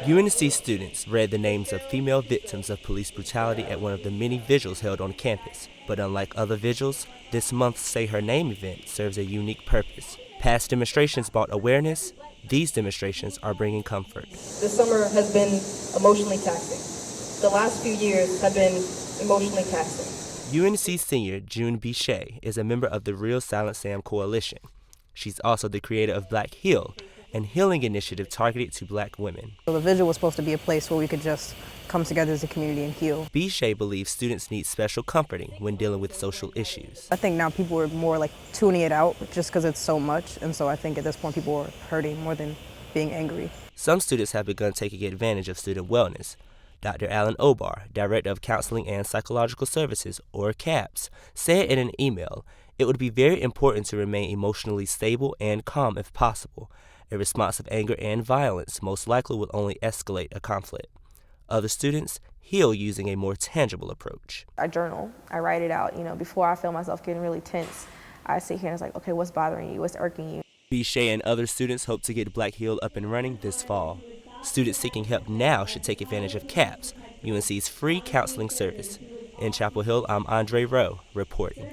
UNC students read the names of female victims of police brutality at one of the many vigils held on campus. But unlike other vigils, this month's Say Her Name event serves a unique purpose. Past demonstrations brought awareness. These demonstrations are bringing comfort. This summer has been emotionally taxing. The last few years have been emotionally taxing. UNC senior June Bichet is a member of the Real Silent Sam Coalition. She's also the creator of Black Heal, an healing initiative targeted to Black women. So the vigil was supposed to be a place where we could just come together as a community and heal. Bichet believes students need special comforting when dealing with social issues. I think now people are more like tuning it out just because it's so much, and so I think at this point people are hurting more than being angry. Some students have begun taking advantage of student wellness. Dr. Alan Obar, Director of Counseling and Psychological Services, or CAPS, said in an email, "It would be very important to remain emotionally stable and calm if possible. A response of anger and violence most likely will only escalate a conflict." Other students heal using a more tangible approach. I journal. I write it out. Before I feel myself getting really tense, I sit here and it's like, okay, what's bothering you? What's irking you? Bichet and other students hope to get Black Heal up and running this fall. Students seeking help now should take advantage of CAPS, UNC's free counseling service. In Chapel Hill, I'm Andre Rowe, reporting.